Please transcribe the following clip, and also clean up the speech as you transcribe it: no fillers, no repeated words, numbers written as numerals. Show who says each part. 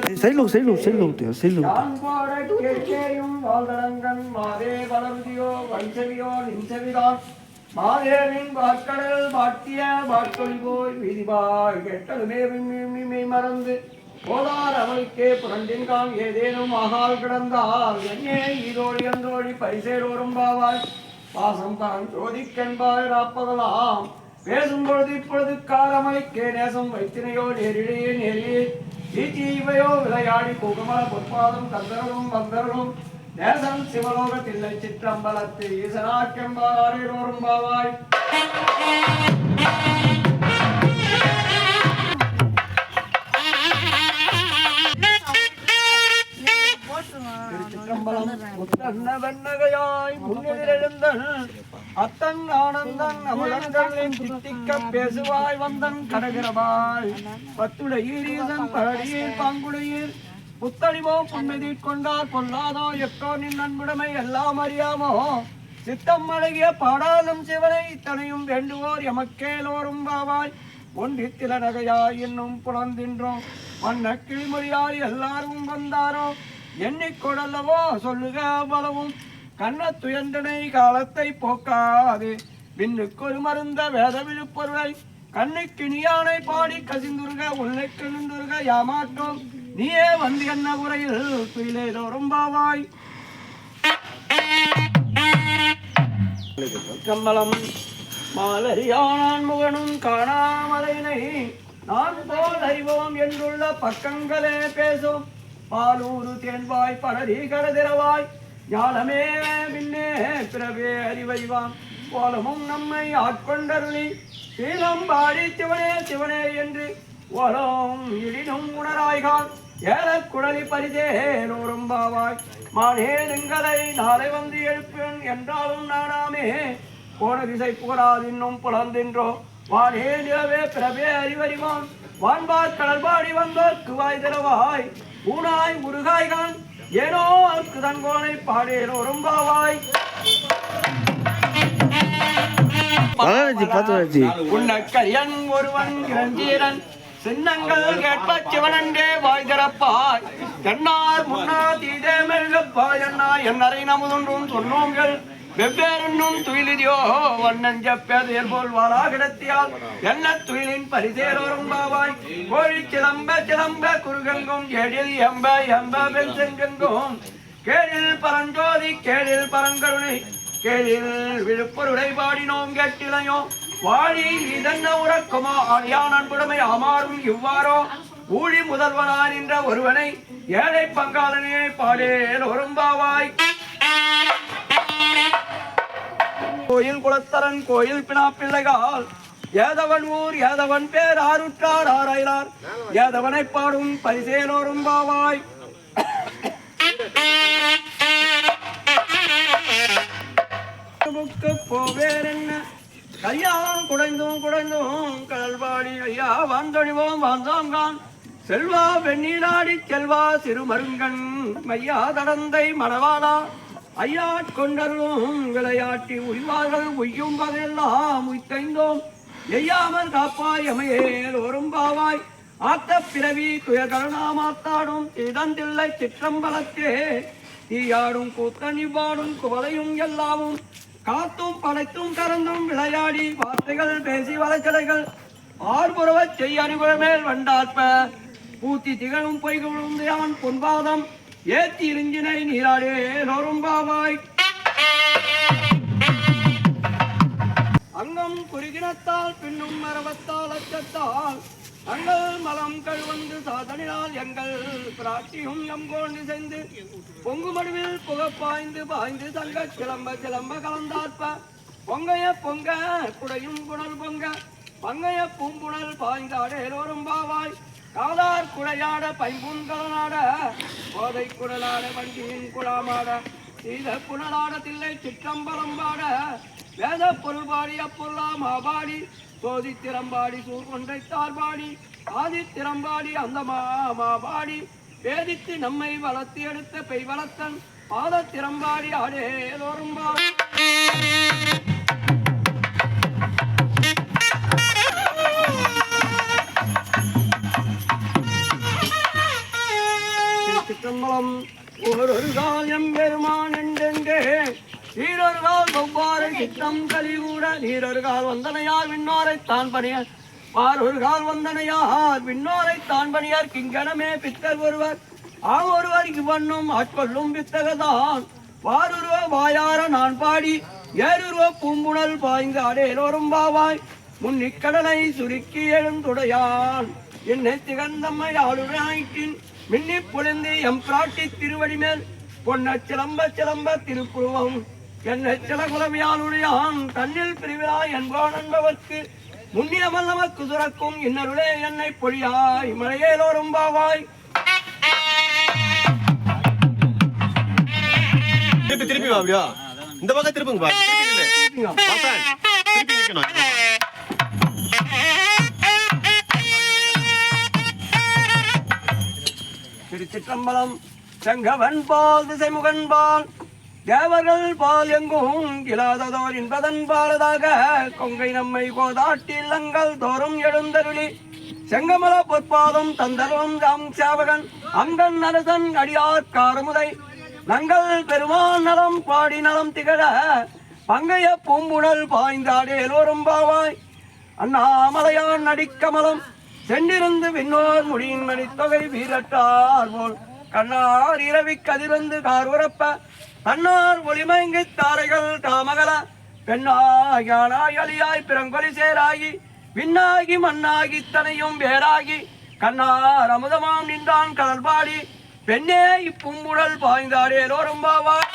Speaker 1: சைடில் ஊற்றியா சைடில்
Speaker 2: மாதேவின் வாட்கடல் வாட்டிய வாட்கொழி போய் வீதிபாய் கெட்டலுமே மறந்து போதார் அவளுக்கே புரண்டின் காம் ஏதேனும் ஆகால் கிடந்தால் என்னே ஈதோழி அந்தோழி பரிசேரோரும் பாவாய் பாசம் தான் ஜோதிக்கென்பாய் ராப்பகலாம் பேசும் பொழுது இப்பொழுது காலமளிக்கே நேசம் வைத்தினையோ நேரிடையே ஈச்சீவையோ விளையாடி புகமல பொற்பாதம் கந்தரலும் வந்தரலும் நேசம் சிவலோகத்தில்லை சிற்றம்பலத்து ஈசனாக்கெம்பாரோரும் பாவாய் வெண்ணகையாய் முன்னெதிரெழுந்தன் அத்தன் ஆனந்தன் அமுதங்களின் தித்திக்க பேசுவாய் வந்தன் கடகிறவாய் பத்துடையீர் ஈசன் பரடியீர் பாங்குடையீர் புத்தளிவோ புன்மெதிர் கொண்டார் கொல்லாதோ எக்கோ நின் நண்புடைமை எல்லாம் அறியாமோ சித்தம் அழகிய பாடாலும் சிவனை இத்தனையும் வேண்டுவோர் எமக்கேலோரும் பாவாய் ஒன்றித்தில நகையாய் என்னும் புலந்தின்றோம் வண்ண கிளிமொழியாய் எல்லாரும் வந்தாரோ எண்ணிக்கொடல்லவோ சொல்லுக பலவும் கண்ண துயந்தனை காலத்தை போக்காது விண்ணுக்கொரு மருந்த வேத விழுப்பொருளை கண்ணுக்கு நீயானை பாடி கசிந்துருக உள்ளைக்கு நின்றுருக யாமாற்றோம் நீயே வந்து என்ன குறையில் துயிலேதோறும் பாவாய் கம்மலம் மாலரியானான் முகனும் காணாமலைனை நான் போல் அறிவோம் என்றுள்ள பக்கங்களே பேசும் பாலூரு தேன்வாய் படரி கடதிரவாய் ஞானமே பின்னே பிறவே அறிவைவான் கோலமும் நம்மை ஆட்கொண்டருளி சீலம் பாடி சிவனே சிவனே என்று ஓலம் இடினும் உணராய்கான் ஏல குடலி பரிதேனோரும் பாவாய் மானேனுங்களை நாளை வந்து எழுப்பேன் என்றாலும் நானாமே போன திசை புகழாது இன்னும் புலந்தின்றோ வானே நிலவே பிறவே அறிவறிவான் வான்பார் கடல்பாடி வந்தோர்க்கு வாய் திறவாய் ஊனாய் முருகாய்கான் ஏனோ அவருக்கு தன்கோனை பாடேனோரும் பாவாய் உன்னக்கரியன் ஒருவன் இளஞ்சீரன் சின்னங்கள் கேட்ப சிவனண்டே வாய் திறப்பாய் என்னார் முன்னா தீதே மெல்லப்பாய் என்னா என்னரை நமுதொன்றும் சொன்னோங்கள் வெவ்வேறுன்னும் துயிலிதியோ வண்ணஞ்ச பேதையர் போல் வாழா கிடத்தியால் என்ன துயிலின் பரிசேரோரும் பாவாய் கோழி சிலம்ப சிலம்ப குறுகெங்கும் கேடில் எம்ப எம்ப பெண் செங்கெங்கும் கேடில் பரஞ்சோதி கேடில் பரங்கருணை கேடில் விழுப்பொருளை பாடினோம் கேட்டிலையோ வாழி இதென்ன உறக்குமோ அழியான் அன்புடைமை அமாறும் இவ்வாறோ ஊழி முதல்வனான் என்ற ஒருவனை ஏழை பங்காளனே பாடேல் ஒரும்பாவாய் கோயில் குலத்தரன் கோயில் பினா பிள்ளைகால் ஏதவன் ஊர் ஏதவன் பேர் ஆருற்றார் ஆராய்கிறார் ஏதவனை பாடும் பரிசேலோரும் பாவாய் போவேர் என்ன கையாம் குடைந்தும் கடல்பாடி ஐயா வாந்தொழிவோம் வாழ்ந்தாங்கான் செல்வா வெண்ணீராடி செல்வா சிறுமருங்கன் மையா தடந்தை மணவாளா ஐயாட்கொண்டரும் விளையாட்டி உய்வார்கள் உய்யும் வகையெல்லாம் உய்த்தைந்தோம் எய்யாமல் காப்பாய் அமையேல் ஒரும் பாவாய் ஆத்த பிறவி துயகருணாமாத்தாடும் இதந்தில்லை சிற்றம்பலத்தே தீயாடும் கூத்தனி பாடும் குவலையும் எல்லாமும் காத்தும் படைத்தும் கறந்தும் விளையாடி வார்த்தைகள் பேசி வளைச்சலைகள் ஆர்புறவச் செய்ய அனுகுலமேல் வண்டாற்ப பூத்தி திகழும் பொய்களும் அவன் பொன்பாதம் ஏத்தி இருஞ்சினை நீராடே நோரும் பாவாய் அங்கம் குறுகினத்தால் பின்னும் மரபத்தால் அச்சத்தால் அங்கள் மலம் கழுவந்து சாதனினால் எங்கள் பிராட்டியும் எங்கோண்டு சென்று பொங்கு மடுவில் புகப்பாய்ந்து பாய்ந்து தங்க சிலம்ப சிலம்ப கலந்தாற்ப பொங்கைய பொங்க குடையும் புனல் பொங்க பங்கைய பூம்புணல் பாய்ந்தாடேலோரும் பாவாய் காதார் குழையாட பைம்புண்கலனாட போதை குடலாட வண்டியின் குழாமாட சீத புனலாட தில்லை சிற்றம்பலம் பாட வேத பொருள் பாடி அப்பொருளா மாபாடி சோதித்திரம்பாடி சூர்கொன்றைத்தார் பாடி ஆதித்திரம்பாடி அந்த மாபாடி வேதித்து நம்மை வளர்த்து எடுத்த பெய் வளர்த்தன் பாதத்திரம்பாடி ஆடேலோரும் நீரொரு கால் ஒவ்வாறு சித்தம் கலிகூட நீரொரு கால் வந்தனையார் விண்ணோரை தான் பணியார் வாரொரு கால் வந்தனையார் விண்ணோரை தான் பணியார் கிங்கணமே பித்தர் ஒருவர் ஒருவர் இவ்வண்ணும் ஆட்கொள்ளும் பித்தகதான் வாருருவ வாயார நான் பாடி ஏறுருவ பூம்புணல் பாய்ந்து அடையலோரும் பாவாய் முன்னிக்கடலை சுருக்கி எழுந்துடையான் என்னை திகழ்ந்தம்மை ஆளுநாயிற்றின் மின்னி பொழிந்து எம் பிராட்டி திருவடி மேல் பொன்ன சிலம்ப சிலம்ப திருப்புருவம் என்னை சில குலமையாளுடையான் தன்னில் பிரிவிழா என்பான் என்பவர்க்கு முன்னியமல் நமக்கு சுரக்கும் இன்னருளே என்னை பொழியாய் மலையேலோரும் பாவாய்.
Speaker 1: திருப்பி அப்படியா இந்த பக்கம் திருப்புங்க
Speaker 2: திருச்சிற்றம்பலம். செங்கவன் பால் திசைமுகன் பால் தேவர்கள் பால் எங்கும் இல்லாததோர் என்பதன் பாலதாக கொங்கை நம்மை கோதாட்டில் அங்கள் தோறும் எழுந்தருளி செங்கமல பொற்பாதம் தந்தரும் ராம் சாவகன் அங்கன் அரசன் அடியார் காரமுதை நங்கள் பெருமான் நலம் பாடி நலம் திகழ பங்கைய பூம்புணல் பாய்ந்தாடே எல்லோரும் பாவாய். அண்ணாமலையான் நடிக்கமலம் சென்றிருந்து விண்ணோர் முடியின் மணித்தொகை வீரட்டார் போல் கண்ணார் இரவி கதிர்வந்து கார் உரப்ப தன்னார் ஒளிமயங்கி தாரைகள் தாமகல பெண்ணாய் அலியாய் பிறங்கொலி சேராகி விண்ணாகி மண்ணாகி தனையும் வேறாகி கண்ணார் அமுதமாம் நின்றான் கடல் பாடி பெண்ணே இப்பூம்புடல் பாய்ந்தாடே எல்லோரும் பாவாய்.